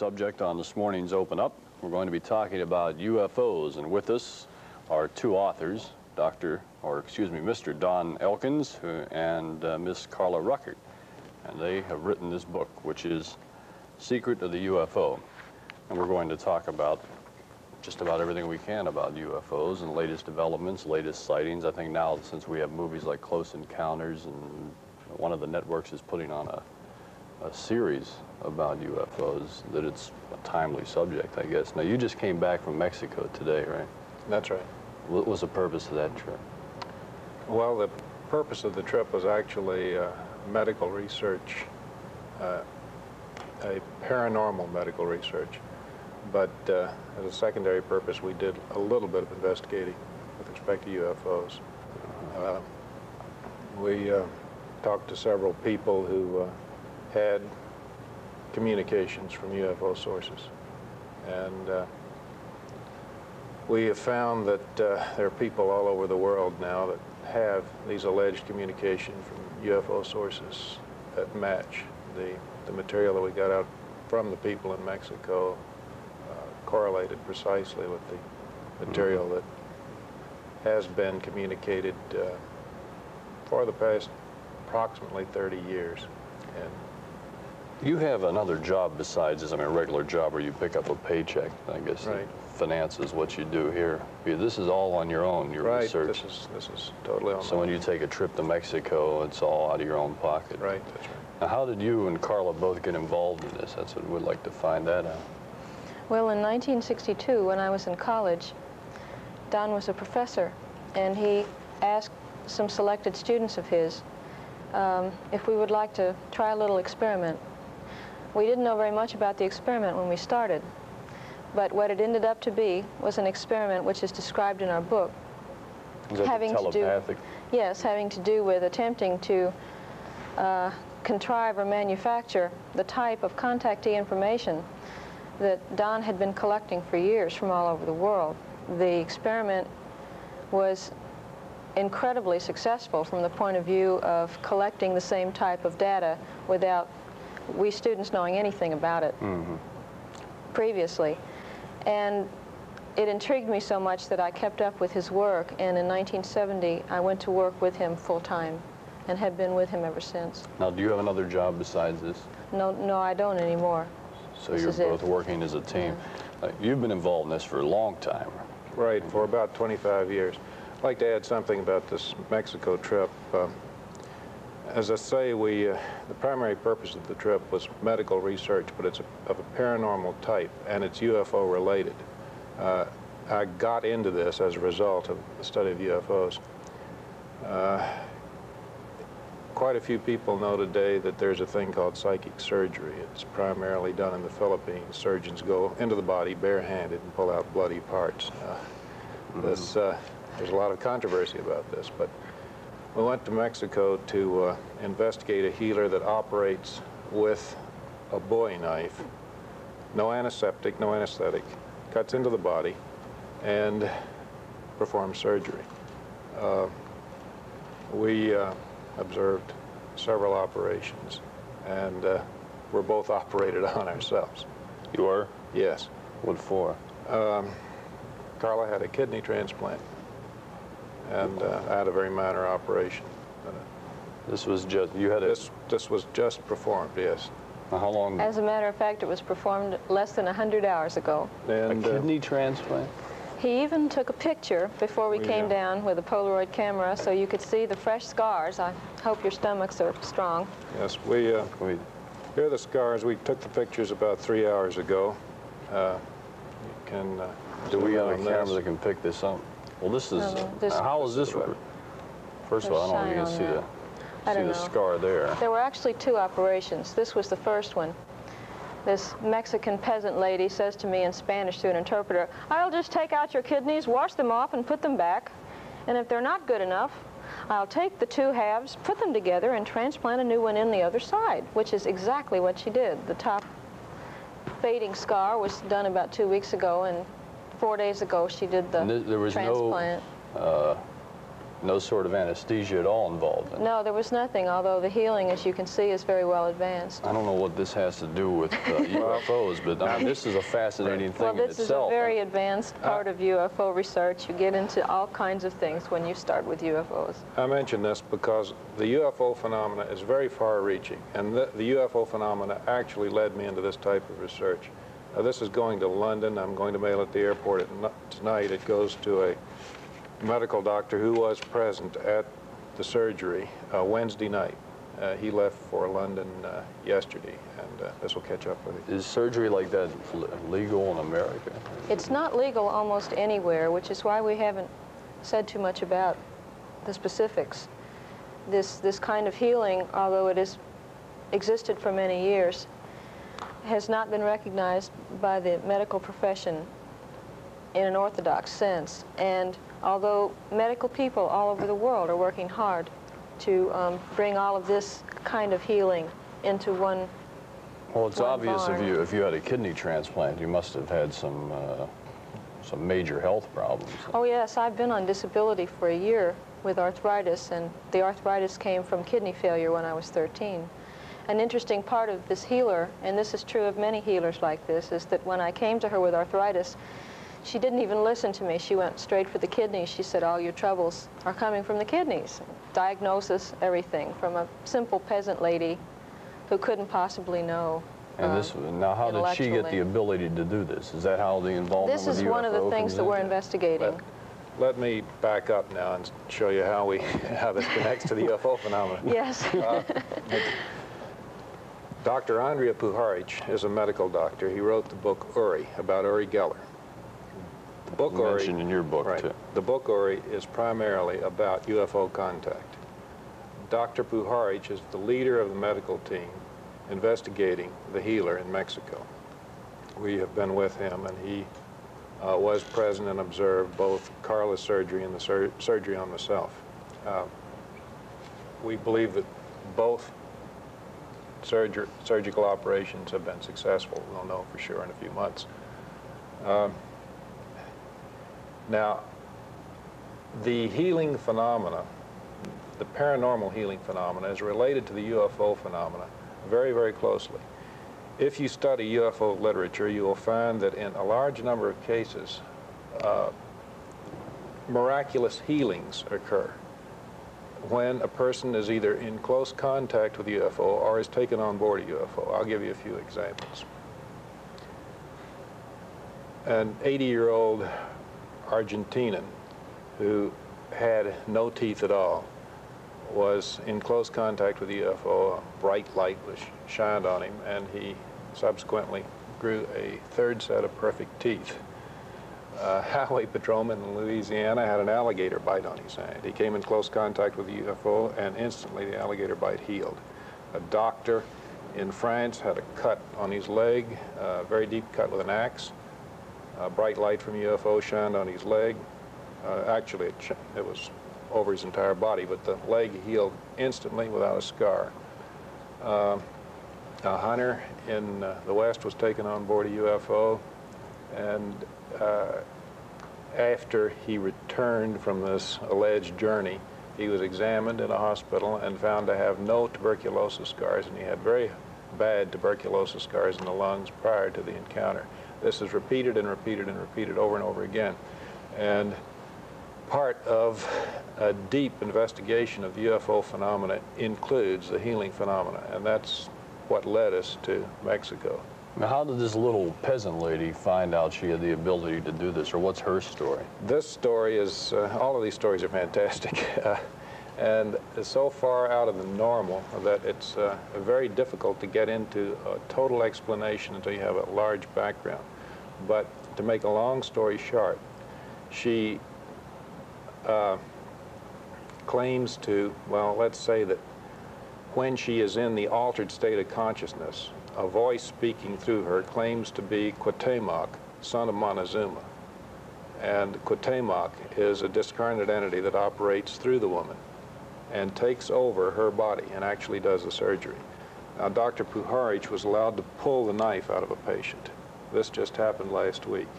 subject on this morning's Open Up. We're going to be talking about UFOs, and with us are two authors, Mr. Don Elkins and Miss Carla Rueckert. And they have written this book, which is Secret of the UFO. And we're going to talk about just about everything we can about UFOs and latest developments, latest sightings. I think now, since we have movies like Close Encounters, and one of the networks is putting on a series about UFOs, that it's a timely subject, I guess. Now, you just came back from Mexico today, right? That's right. What was the purpose of that trip? Well, the purpose of the trip was actually medical research, a paranormal medical research. But as a secondary purpose, we did a little bit of investigating with respect to UFOs. We talked to several people who had communications from UFO sources. And we have found that there are people all over the world now that have these alleged communication from UFO sources that match the material that we got out from the people in Mexico, correlated precisely with the material that has been communicated for the past approximately 30 years. And you have another job besides this, I mean, a regular job where you pick up a paycheck, I guess. Right. Finances what you do here. This is all on your own, your right. research. This is totally on. So when you take a trip to Mexico, it's all out of your own pocket. Right, that's right. Now, how did you and Carla both get involved in this? That's what we'd like to find that out. Well, in 1962, when I was in college, Don was a professor, and he asked some selected students of his if we would like to try a little experiment. We didn't know very much about the experiment when we started, but what it ended up to be was an experiment which is described in our book. Is that having telepathic? Yes, having to do with attempting to contrive or manufacture the type of contactee information that Don had been collecting for years from all over the world. The experiment was incredibly successful from the point of view of collecting the same type of data without we students knowing anything about it previously. And it intrigued me so much that I kept up with his work, and in 1970 I went to work with him full-time and have been with him ever since. Now, do you have another job besides this? No, I don't anymore. So you're both working as a team. Yeah. You've been involved in this for a long time. Right, for about 25 years. I'd like to add something about this Mexico trip. As I say, the primary purpose of the trip was medical research, but it's of a paranormal type, and it's UFO related. I got into this as a result of the study of UFOs. Quite a few people know today that there's a thing called psychic surgery. It's primarily done in the Philippines. Surgeons go into the body barehanded and pull out bloody parts. There's a lot of controversy about this, but we went to Mexico to investigate a healer that operates with a Bowie knife, no antiseptic, no anesthetic, cuts into the body and performs surgery. We observed several operations, and we're both operated on ourselves. You were? Yes. What for? Carla had a kidney transplant, and I had a very minor operation. This was just, you had This was just performed, yes. How long? As a matter of fact, it was performed less than 100 hours ago. And, a kidney transplant? He even took a picture before we came down with a Polaroid camera so you could see the fresh scars. I hope your stomachs are strong. Yes, here are the scars. We took the pictures about 3 hours ago. You can do we have a camera that can pick this up? Well, this is, how is this? First of all, I don't know if you can see the scar there. There were actually two operations. This was the first one. This Mexican peasant lady says to me in Spanish through an interpreter, "I'll just take out your kidneys, wash them off, and put them back. And if they're not good enough, I'll take the two halves, put them together, and transplant a new one in the other side," which is exactly what she did. The top fading scar was done about 2 weeks ago, and 4 days ago she did the transplant. No No sort of anesthesia at all involved in it. No, there was nothing, although the healing, as you can see, is very well advanced. I don't know what this has to do with UFOs, but I mean, this is a fascinating thing in itself. Well, this is a very advanced part of UFO research. You get into all kinds of things when you start with UFOs. I mention this because the UFO phenomena is very far-reaching, and the UFO phenomena actually led me into this type of research. This is going to London. I'm going to mail it at the airport tonight. It goes to a medical doctor who was present at the surgery Wednesday night. He left for London yesterday, and this will catch up with it. Is surgery like that legal in America? It's not legal almost anywhere, which is why we haven't said too much about the specifics. This kind of healing, although it has existed for many years, has not been recognized by the medical profession in an orthodox sense. And although medical people all over the world are working hard to bring all of this kind of healing into one. Well, it's obvious if you had a kidney transplant, you must have had some major health problems. Oh yes, I've been on disability for a year with arthritis, and the arthritis came from kidney failure when I was 13. An interesting part of this healer, and this is true of many healers like this, is that when I came to her with arthritis, she didn't even listen to me. She went straight for the kidneys. She said, all your troubles are coming from the kidneys. Diagnosis, everything, from a simple peasant lady who couldn't possibly know. And now how did she get the ability to do this? Is that how the involvement with This is one of the things that we're investigating. Let me back up now and show you how this connects to the UFO phenomenon. Yes. Dr. Andrija Puharich is a medical doctor. He wrote the book Uri, about Uri Geller. The book you mentioned in your book, right, too. The book Uri is primarily about UFO contact. Dr. Puharich is the leader of the medical team investigating the healer in Mexico. We have been with him, and he was present and observed both Carla's surgery and the surgery on myself. We believe that both surgical operations have been successful. We'll know for sure in a few months. Now, the healing phenomena, the paranormal healing phenomena, is related to the UFO phenomena very, very closely. If you study UFO literature, you will find that in a large number of cases, miraculous healings occur when a person is either in close contact with a UFO or is taken on board a UFO. I'll give you a few examples. An 80-year-old Argentinian who had no teeth at all was in close contact with a UFO. A bright light was shined on him, and he subsequently grew a third set of perfect teeth. A highway patrolman in Louisiana had an alligator bite on his hand. He came in close contact with the UFO, and instantly the alligator bite healed. A doctor in France had a cut on his leg, a very deep cut with an axe. A bright light from UFO shined on his leg. Actually, it was over his entire body, but the leg healed instantly without a scar. A hunter in the West was taken on board a UFO, and after he returned from this alleged journey, he was examined in a hospital and found to have no tuberculosis scars, and he had very bad tuberculosis scars in the lungs prior to the encounter. This is repeated and repeated and repeated over and over again. And part of a deep investigation of the UFO phenomena includes the healing phenomena, and that's what led us to Mexico. Now, how did this little peasant lady find out she had the ability to do this, or what's her story? This story is, all of these stories are fantastic, and is so far out of the normal that it's very difficult to get into a total explanation until you have a large background. But to make a long story short, she claims to, well, let's say that when she is in the altered state of consciousness, a voice speaking through her claims to be Cuauhtemoc, son of Montezuma. And Cuauhtemoc is a discarnate entity that operates through the woman and takes over her body and actually does the surgery. Now, Dr. Puharich was allowed to pull the knife out of a patient. This just happened last week.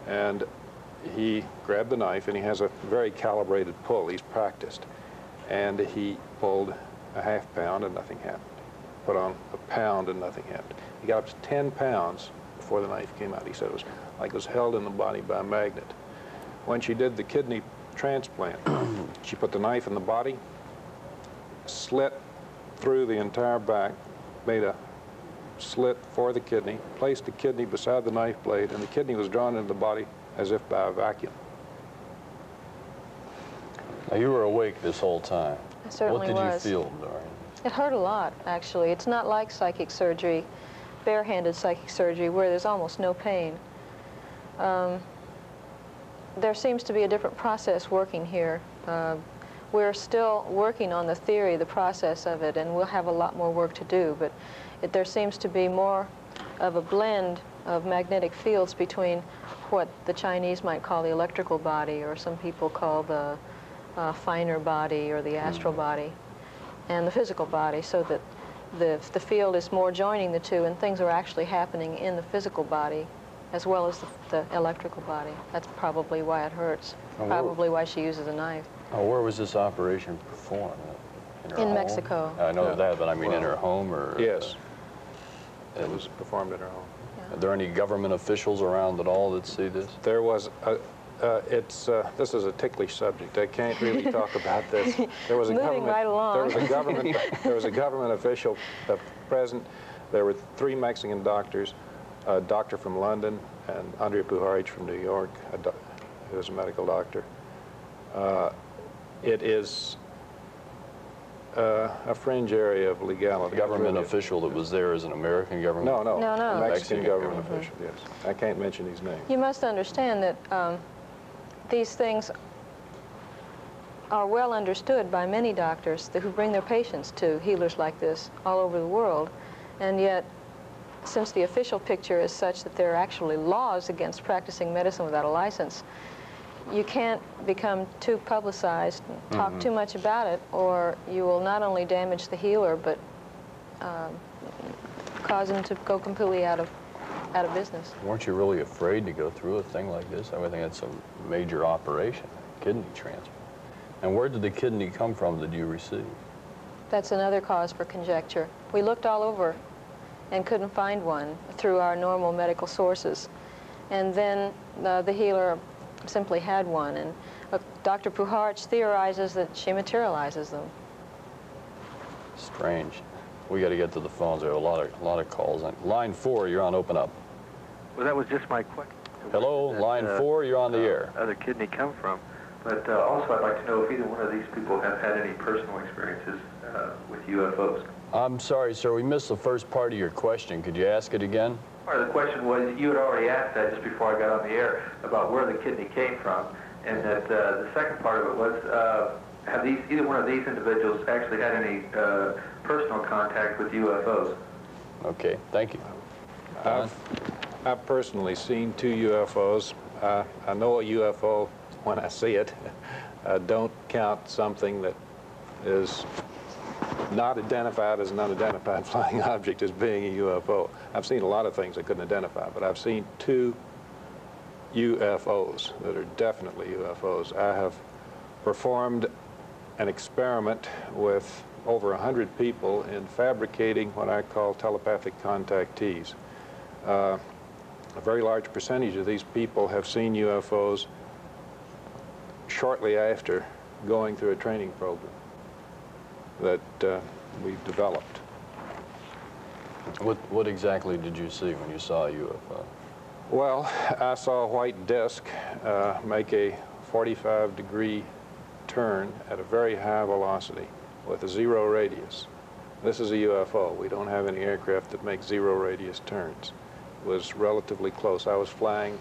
And he grabbed the knife, and he has a very calibrated pull. He's practiced. And he pulled a ½ pound and nothing happened. Put on a pound and nothing happened. He got up to 10 pounds before the knife came out. He said it was like it was held in the body by a magnet. When she did the kidney transplant, she put the knife in the body, slit through the entire back, made a slit for the kidney, placed the kidney beside the knife blade, and the kidney was drawn into the body as if by a vacuum. Now, you were awake this whole time. I certainly was. What did you feel, Doreen? It hurt a lot, actually. It's not like psychic surgery, barehanded psychic surgery, where there's almost no pain. There seems to be a different process working here. We're still working on the theory, the process of it, and we'll have a lot more work to do, but there seems to be more of a blend of magnetic fields between what the Chinese might call the electrical body, or some people call the finer body or the astral body, and the physical body, so that the field is more joining the two, and things are actually happening in the physical body as well as the electrical body. That's probably why it hurts, probably why she uses a knife. Oh, where was this operation performed? In her home? Mexico. I know that, but I mean in her home, or? Yes. It was performed in her home. Yeah. Are there any government officials around at all that see this? There was this is a ticklish subject. I can't really talk about this. There was a Moving right along. There was a government official present. There were 3 Mexican doctors, a doctor from London and Andrea Pujarich from New York, who was a medical doctor. It is a fringe area of legality. The government official that was there is an American government? No. No. A Mexican government official, yes. I can't mention his name. You must understand that these things are well understood by many doctors who bring their patients to healers like this all over the world, and yet, since the official picture is such that there are actually laws against practicing medicine without a license, you can't become too publicized, talk too much about it, or you will not only damage the healer, but cause him to go completely out of business. Weren't you really afraid to go through a thing like this? I would think that's a major operation, kidney transplant. And where did the kidney come from that you received? That's another cause for conjecture. We looked all over and couldn't find one through our normal medical sources. And then the healer simply had one, and Dr. Pujarich theorizes that she materializes them. Strange. We got to get to the phones. There are a lot of calls. Line 4, you're on Open Up. Well, that was just my question. Hello, line 4, you're on the air. Where did the kidney come from? But also, I'd like to know if either one of these people have had any personal experiences with UFOs. I'm sorry, sir, we missed the first part of your question. Could you ask it again? Part of the question was, you had already asked that just before I got on the air, about where the kidney came from, and that the second part of it was, have either one of these individuals actually had any personal contact with UFOs? Okay, thank you. I've personally seen 2 UFOs. I know a UFO when I see it. I don't count something that is not identified as an unidentified flying object as being a UFO. I've seen a lot of things I couldn't identify, but I've seen 2 UFOs that are definitely UFOs. I have performed an experiment with over 100 people in fabricating what I call telepathic contactees. A very large percentage of these people have seen UFOs shortly after going through a training program that we've developed. What exactly did you see when you saw a UFO? Well, I saw a white disk make a 45-degree turn at a very high velocity with a 0 radius. This is a UFO. We don't have any aircraft that make 0 radius turns. It was relatively close. I was flying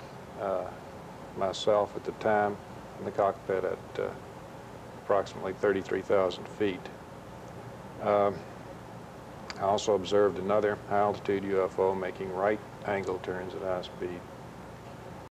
myself at the time in the cockpit at approximately 33,000 feet. I also observed another high-altitude UFO making right-angle turns at high speed.